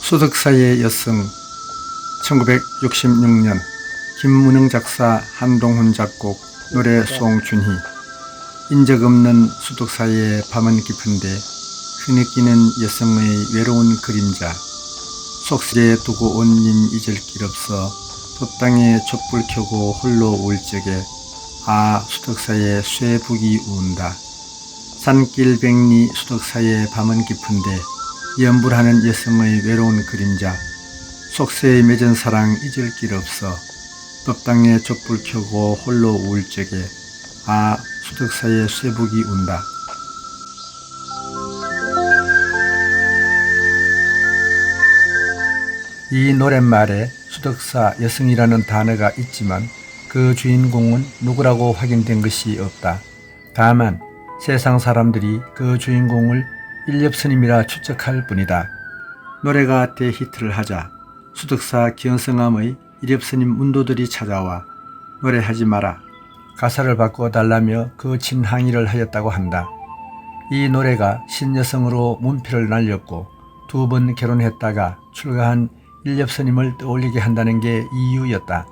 수덕사의 여성 1966년 김문흥 작사 한동훈 작곡 노래 송준희. 인적 없는 수덕사의 밤은 깊은데 흐느끼는 여성의 외로운 그림자. 속세에 두고 온 님 잊을 길 없어 법당에 촛불 켜고 홀로 울 적에 아 수덕사의 쇠북이 운다. 산길 백리 수덕사의 밤은 깊은데 염불하는 여성의 외로운 그림자. 속세에 맺은 사랑 잊을 길 없어 법당에 촛불 켜고 홀로 울 적에 아 수덕사의 쇠북이 운다. 이 노랫말에 수덕사 여성이라는 단어가 있지만 그 주인공은 누구라고 확인된 것이 없다. 다만 세상 사람들이 그 주인공을 일엽스님이라 추측할 뿐이다. 노래가 대히트를 하자 수덕사 기원성함의 일엽스님 문도들이 찾아와 노래하지 마라, 가사를 바꿔달라며 그 진항의를 하였다고 한다. 이 노래가 신여성으로 문필을 날렸고 2번 결혼했다가 출가한 일엽스님을 떠올리게 한다는 게 이유였다.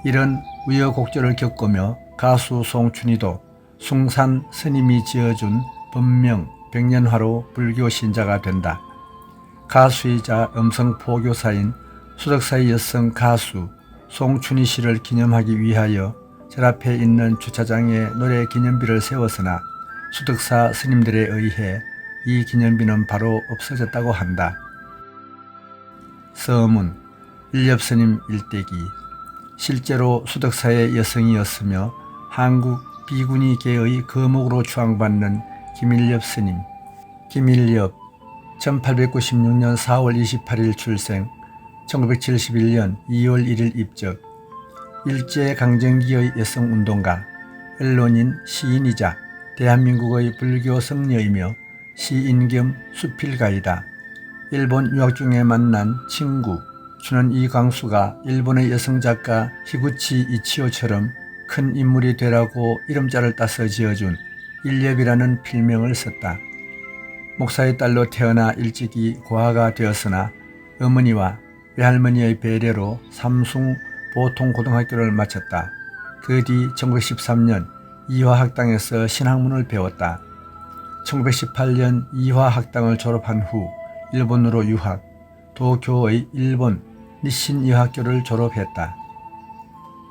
이런 우여곡절을 겪으며 가수 송춘희도 숭산 스님이 지어준 법명 백년화로 불교 신자가 된다. 가수이자 음성포교사인 수덕사의 여성 가수 송춘희 씨를 기념하기 위하여 절 앞에 있는 주차장에 노래 기념비를 세웠으나 수덕사 스님들에 의해 이 기념비는 바로 없어졌다고 한다. 서문 일엽스님 일대기. 실제로 수덕사의 여성이었으며 한국 비구니계의 거목으로 추앙받는 김일엽 스님. 김일엽 1896년 4월 28일 출생, 1971년 2월 1일 입적. 일제강점기의 여성운동가, 언론인, 시인이자 대한민국의 불교 성녀이며 시인 겸 수필가이다. 일본 유학 중에 만난 친구 춘원 이광수가 일본의 여성작가 히구치 이치오처럼 큰 인물이 되라고 이름자를 따서 지어준 일엽이라는 필명을 썼다. 목사의 딸로 태어나 일찍이 고아가 되었으나 어머니와 외할머니의 배려로 삼숭 보통고등학교를 마쳤다. 그 뒤 1913년 이화학당에서 신학문을 배웠다. 1918년 이화학당을 졸업한 후 일본으로 유학, 도쿄의 일본 니신 여학교를 졸업했다.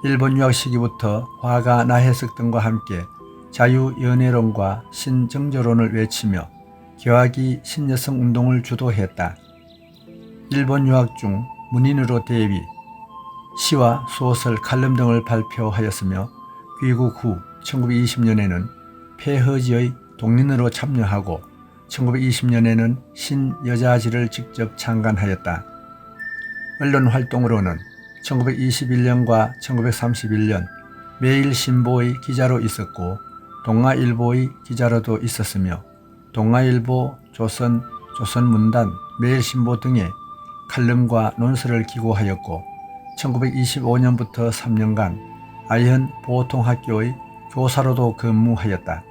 일본 유학 시기부터 화가 나해석 등과 함께 자유연애론과 신정조론을 외치며 개화기 신여성 운동을 주도했다. 일본 유학 중 문인으로 데뷔, 시와 소설, 칼럼 등을 발표하였으며 귀국 후 1920년에는 폐허지의 동린으로 참여하고 1920년에는 신여자지를 직접 창간하였다. 언론 활동으로는 1921년과 1931년 매일신보의 기자로 있었고 동아일보의 기자로도 있었으며 동아일보, 조선, 조선문단, 매일신보 등의 칼럼과 논설을 기고하였고 1925년부터 3년간 아현 보통학교의 교사로도 근무하였다.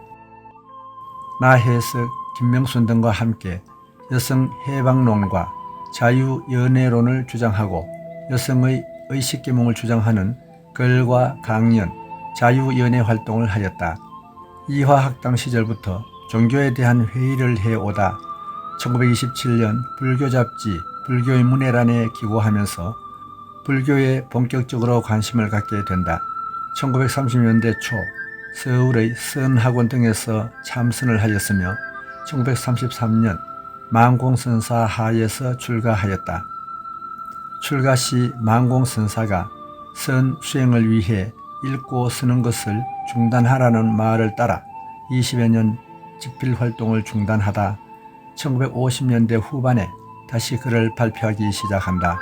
나해석, 김명순 등과 함께 여성 해방론과 자유연애론을 주장하고 여성의 의식계몽을 주장하는 글과 강연, 자유연애 활동을 하였다. 이화학당 시절부터 종교에 대한 회의를 해오다 1927년 불교잡지 불교의 문해란에 기고하면서 불교에 본격적으로 관심을 갖게 된다. 1930년대 초 서울의 선학원 등에서 참선을 하였으며 1933년 만공선사 하에서 출가하였다. 출가 시 만공선사가 선 수행을 위해 읽고 쓰는 것을 중단하라는 말을 따라 20여 년 집필활동을 중단하다 1950년대 후반에 다시 글을 발표하기 시작한다.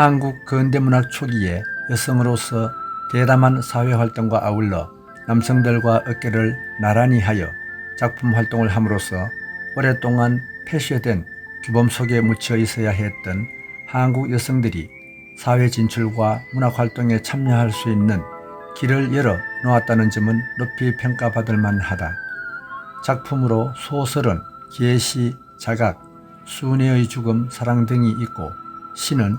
한국 근대문학 초기에 여성으로서 대담한 사회활동과 아울러 남성들과 어깨를 나란히 하여 작품 활동을 함으로써 오랫동안 폐쇄된 규범 속에 묻혀 있어야 했던 한국 여성들이 사회 진출과 문학활동에 참여할 수 있는 길을 열어 놓았다는 점은 높이 평가받을 만하다. 작품으로 소설은 계시, 자각, 순애의 죽음, 사랑 등이 있고 시는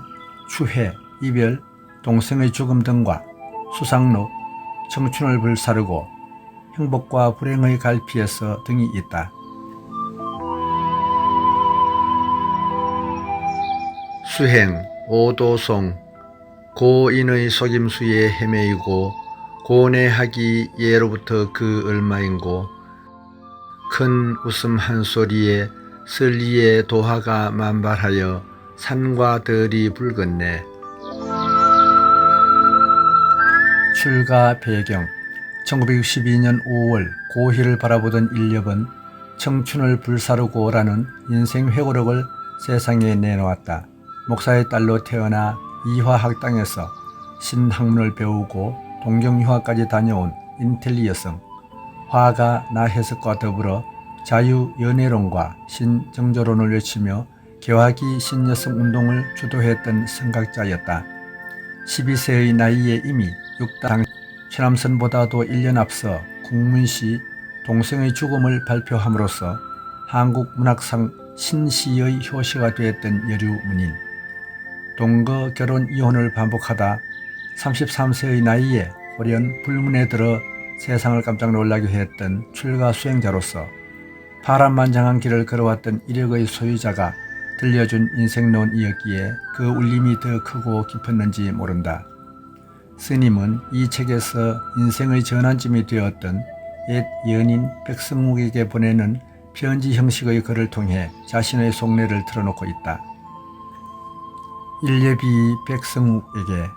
추해, 이별, 동생의 죽음 등과 수상록, 청춘을 불사르고 행복과 불행의 갈피에서 등이 있다. 수행, 오도송, 고인의 속임수에 헤매이고 고뇌하기 예로부터 그 얼마인고 큰 웃음 한 소리에 설리의 도화가 만발하여 산과 들이 붉었네. 출가 배경 1962년 5월 고희를 바라보던 인력은 청춘을 불사르고라는 인생 회고록을 세상에 내놓았다. 목사의 딸로 태어나 이화학당에서 신학문을 배우고 동경유학까지 다녀온 인텔리 여성, 화가 나해석과 더불어 자유연애론과 신정조론을 외치며 개화기 신여성 운동을 주도했던 선각자였다. 12세의 나이에 이미 육당 최남선보다도 1년 앞서 국문시 동생의 죽음을 발표함으로써 한국문학상 신시의 효시가 되었던 여류문인. 동거 결혼 이혼을 반복하다 33세의 나이에 홀연 불문에 들어 세상을 깜짝 놀라게 했던 출가 수행자로서 파란만장한 길을 걸어왔던 이력의 소유자가 들려준 인생론이었기에 그 울림이 더 크고 깊었는지 모른다. 스님은 이 책에서 인생의 전환점이 되었던 옛 연인 백승욱에게 보내는 편지 형식의 글을 통해 자신의 속내를 털어놓고 있다. 일예비 백승욱에게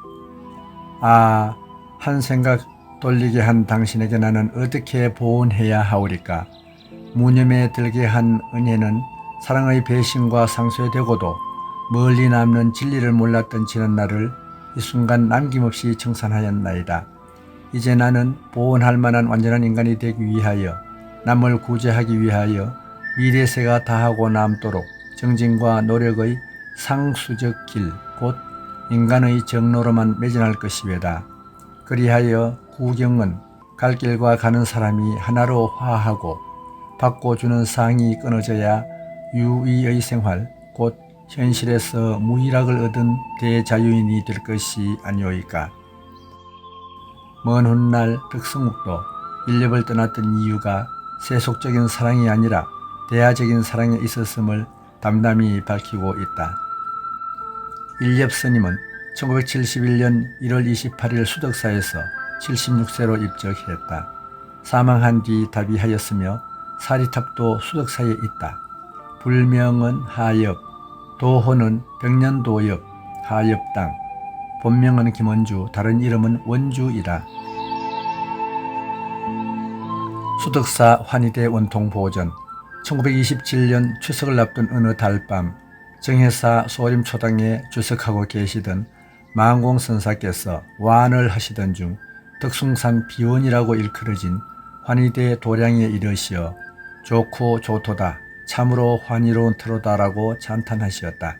한 생각 돌리게 한 당신에게 나는 어떻게 보온해야 하오리까. 무념에 들게 한 은혜는 사랑의 배신과 상처에 되고도 멀리 남는 진리를 몰랐던 지난 날을 이 순간 남김없이 청산하였나이다. 이제 나는 보온할 만한 완전한 인간이 되기 위하여 남을 구제하기 위하여 미래세가 다하고 남도록 정진과 노력의 상수적 길, 곧 인간의 정로로만 매진할 것이외다. 그리하여 구경은 갈 길과 가는 사람이 하나로 화하고 받고 주는 상이 끊어져야 유의의 생활, 곧 현실에서 무희락을 얻은 대자유인이 될 것이 아니오이까. 먼 훗날 백승욱도 인력을 떠났던 이유가 세속적인 사랑이 아니라 대하적인 사랑에 있었음을 담담히 밝히고 있다. 일엽 스님은 1971년 1월 28일 수덕사에서 76세로 입적했다. 사망한 뒤 답이하였으며 사리탑도 수덕사에 있다. 불명은 하엽, 도호는 백년도엽, 하엽당, 본명은 김원주, 다른 이름은 원주이다. 수덕사 환희대 원통보전 1927년 추석을 앞둔 어느 달밤 정해사 소림초당에 주석하고 계시던 만공선사께서 완을 하시던 중 덕숭산 비원이라고 일컬어진 환희대 도량에 이르시어 좋고 좋도다, 참으로 환희로운 터로다라고 찬탄하시었다.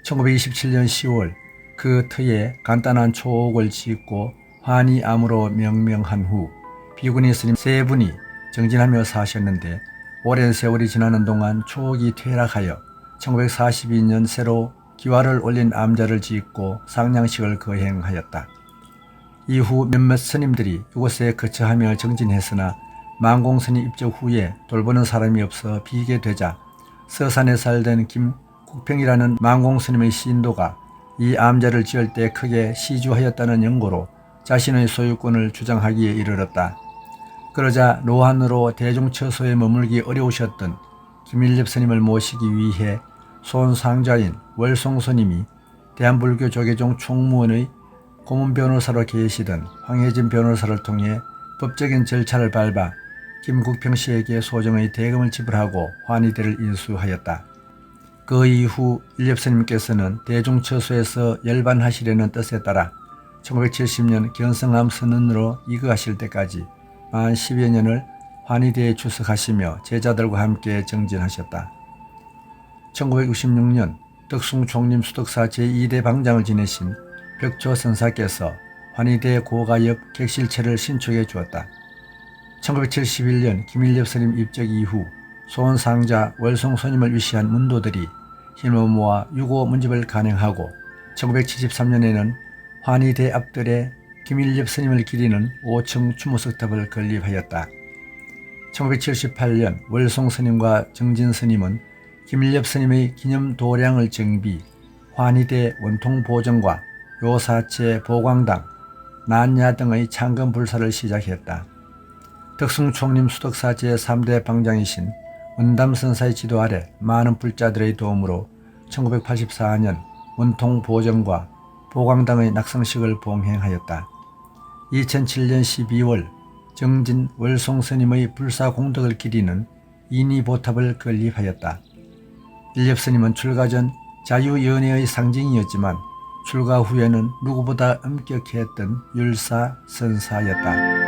1927년 10월 그 터에 간단한 초옥을 짓고 환희암으로 명명한 후 비구니 스님 세 분이 정진하며 사셨는데 오랜 세월이 지나는 동안 초옥이 퇴락하여 1942년 새로 기와를 올린 암자를 짓고 상냥식을 거행하였다. 이후 몇몇 스님들이 이곳에 거처하며 정진했으나 만공스님 입적 후에 돌보는 사람이 없어 비게 되자 서산에 살던 김국평이라는 만공스님의 시인도가 이 암자를 지을 때 크게 시주하였다는 연고로 자신의 소유권을 주장하기에 이르렀다. 그러자 노안으로 대중처소에 머물기 어려우셨던 김일엽 스님을 모시기 위해 손상자인 월송스님이 대한불교 조계종 총무원의 고문 변호사로 계시던 황혜진 변호사를 통해 법적인 절차를 밟아 김국평 씨에게 소정의 대금을 지불하고 환희대를 인수하였다. 그 이후 일엽스님께서는 대중처소에서 열반하시려는 뜻에 따라 1970년 견성암 선언으로 이거하실 때까지 만 10여 년을 환희대에出석하시며 제자들과 함께 정진하셨다. 1966년 덕숭 총림 수덕사 제2대 방장을 지내신 벽조 선사께서 환희대 고가 옆 객실체를 신축해 주었다. 1971년 김일엽 스님 입적 이후 소원상자 월송 스님을 위시한 문도들이 힘을 모아 유고 문집을 간행하고 1973년에는 환희대 앞들에 김일엽 스님을 기리는 5층 추모석탑을 건립하였다. 1978년 월송 스님과 정진 스님은 김일엽 스님의 기념 도량을 정비, 환희대 원통 보정과 요사체 보광당, 난야 등의 창건 불사를 시작했다. 덕숭 총림 수덕사 제3대 방장이신 은담선사의 지도 아래 많은 불자들의 도움으로 1984년 원통 보정과 보광당의 낙성식을 봉행하였다. 2007년 12월 정진 월송 스님의 불사 공덕을 기리는 인이보탑을 건립하였다. 일엽 스님은 출가 전 자유연애의 상징이었지만 출가 후에는 누구보다 엄격했던 율사 선사였다.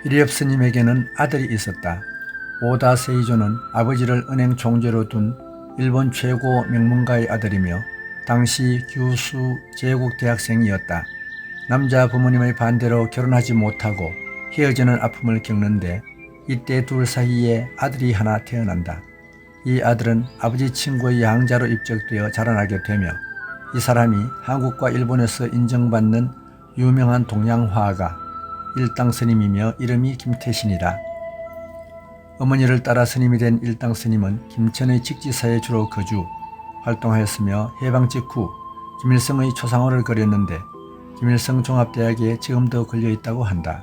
일엽 스님에게는 아들이 있었다. 오다 세이조는 아버지를 은행 총재로 둔 일본 최고 명문가의 아들이며 당시 규수 제국 대학생이었다. 남자 부모님의 반대로 결혼하지 못하고 헤어지는 아픔을 겪는데 이때 둘 사이에 아들이 하나 태어난다. 이 아들은 아버지 친구의 양자로 입적되어 자라나게 되며 이 사람이 한국과 일본에서 인정받는 유명한 동양화가 일당 스님이며 이름이 김태신이다. 어머니를 따라 스님이 된 일당 스님은 김천의 직지사에 주로 거주, 활동하였으며 해방 직후 김일성의 초상화를 그렸는데 김일성 종합대학에 지금도 걸려있다고 한다.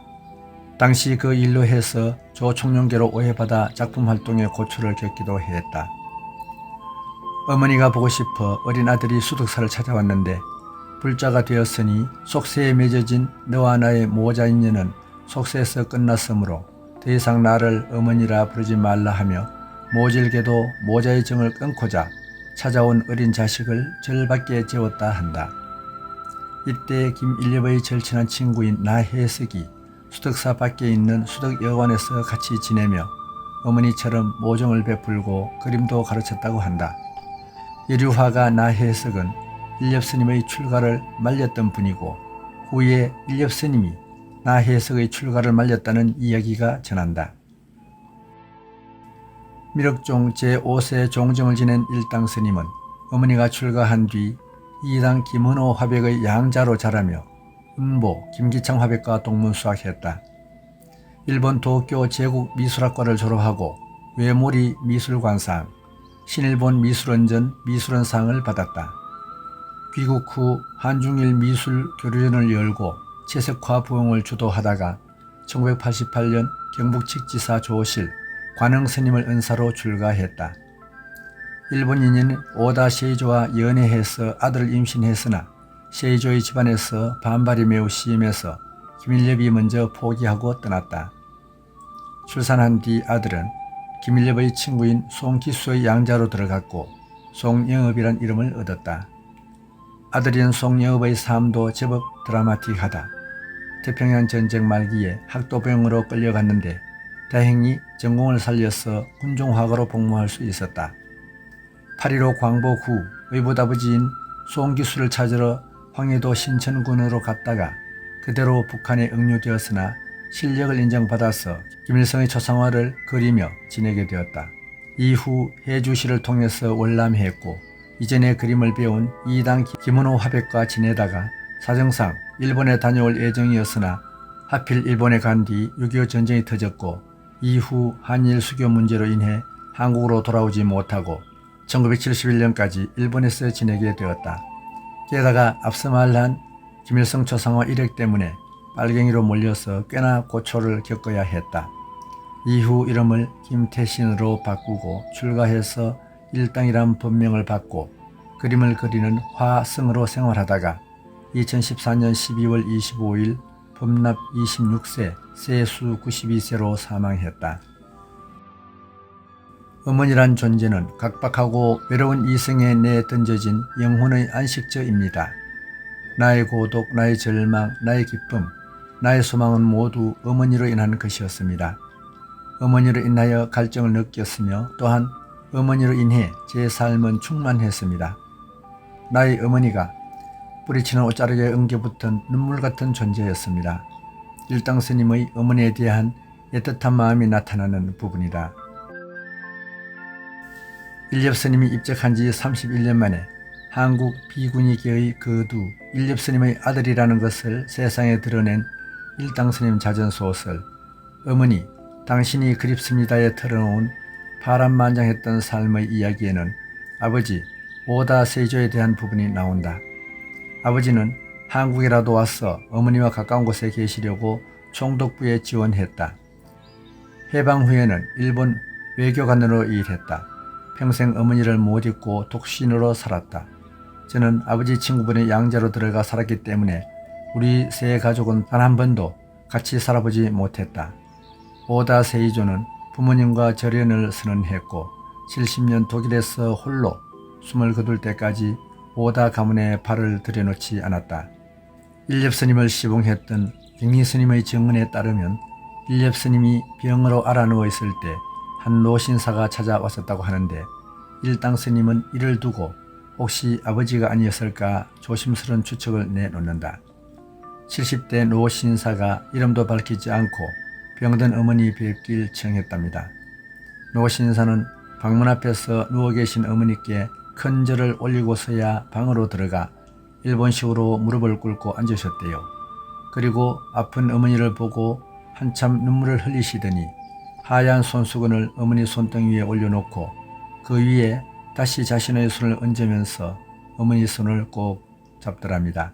당시 그 일로 해서 조총련계로 오해받아 작품 활동에 고초를 겪기도 했다. 어머니가 보고 싶어 어린 아들이 수덕사를 찾아왔는데 불자가 되었으니 속세에 맺어진 너와 나의 모자 인연은 속세에서 끝났으므로 더 이상 나를 어머니라 부르지 말라 하며 모질게도 모자의 정을 끊고자 찾아온 어린 자식을 절 밖에 재웠다 한다. 이때 김일엽의 절친한 친구인 나혜석이 수덕사 밖에 있는 수덕여관에서 같이 지내며 어머니처럼 모종을 베풀고 그림도 가르쳤다고 한다. 여류화가 나혜석은 일엽 스님의 출가를 말렸던 분이고 후에 일엽 스님이 나혜석의 출가를 말렸다는 이야기가 전한다. 밀억종 제5세 종정을 지낸 일당 스님은 어머니가 출가한 뒤 이당 김은호 화백의 양자로 자라며 운보 김기창 화백과 동문수학했다. 일본 도쿄 제국 미술학과를 졸업하고 외모리 미술관상, 신일본 미술원전 미술원상을 받았다. 귀국 후 한중일 미술 교류전을 열고 채석화 부흥을 주도하다가 1988년 경북직지사 조실 관흥 스님을 은사로 출가했다. 일본인인 오다 세이조와 연애해서 아들을 임신했으나 세이조의 집안에서 반발이 매우 심해서 김일엽이 먼저 포기하고 떠났다. 출산한 뒤 아들은 김일엽의 친구인 송기수의 양자로 들어갔고 송영업이란 이름을 얻었다. 아들인 송영업의 삶도 제법 드라마틱하다. 태평양 전쟁 말기에 학도병으로 끌려갔는데 다행히 전공을 살려서 군종화가로 복무할 수 있었다. 8.15 광복 후 의붓아버지인 송기수를 찾으러 황해도 신천군으로 갔다가 그대로 북한에 억류되었으나 실력을 인정받아서 김일성의 초상화를 그리며 지내게 되었다. 이후 해주시를 통해서 월남했고 이전에 그림을 배운 이당 김은호 화백과 지내다가 사정상 일본에 다녀올 예정이었으나 하필 일본에 간 뒤 6.25 전쟁이 터졌고 이후 한일 수교 문제로 인해 한국으로 돌아오지 못하고 1971년까지 일본에서 지내게 되었다. 게다가 앞서 말한 김일성 초상화 일획 때문에 빨갱이로 몰려서 꽤나 고초를 겪어야 했다. 이후 이름을 김태신으로 바꾸고 출가해서 일당이란 법명을 받고 그림을 그리는 화승으로 생활하다가 2014년 12월 25일 법납 26세 세수 92세로 사망했다. 어머니란 존재는 각박하고 외로운 이성에 내던져진 영혼의 안식처입니다. 나의 고독, 나의 절망, 나의 기쁨, 나의 소망은 모두 어머니로 인한 것이었습니다. 어머니로 인하여 갈증을 느꼈으며 또한 어머니로 인해 제 삶은 충만했습니다. 나의 어머니가 뿌리치는 옷자락에 엉겨붙은 눈물 같은 존재였습니다. 일당 스님의 어머니에 대한 애틋한 마음이 나타나는 부분이다. 일엽 스님이 입적한 지 31년 만에 한국 비구니계의 거두 일엽 스님의 아들이라는 것을 세상에 드러낸 일당 스님 자전소설 어머니 당신이 그립습니다에 털어놓은 파란만장했던 삶의 이야기에는 아버지 오다 세조에 대한 부분이 나온다. 아버지는 한국에라도 와서 어머니와 가까운 곳에 계시려고 총독부에 지원했다. 해방 후에는 일본 외교관으로 일했다. 평생 어머니를 못 잊고 독신으로 살았다. 저는 아버지 친구분의 양자로 들어가 살았기 때문에 우리 세 가족은 단 한 번도 같이 살아보지 못했다. 오다 세이조는 부모님과 절연을 선언했고 70년 독일에서 홀로 숨을 거둘 때까지 오다 가문에 발을 들여놓지 않았다. 일엽 스님을 시봉했던 갱리 스님의 증언에 따르면 일엽 스님이 병으로 앓아누워 있을 때 한 노신사가 찾아왔었다고 하는데 일당 스님은 이를 두고 혹시 아버지가 아니었을까 조심스러운 추측을 내놓는다. 70대 노신사가 이름도 밝히지 않고 병든 어머니 뵙길 청했답니다. 노신사는 방문 앞에서 누워 계신 어머니께 큰 절을 올리고서야 방으로 들어가 일본식으로 무릎을 꿇고 앉으셨대요. 그리고 아픈 어머니를 보고 한참 눈물을 흘리시더니 하얀 손수건을 어머니 손등 위에 올려놓고 그 위에 다시 자신의 손을 얹으면서 어머니 손을 꼭 잡더랍니다.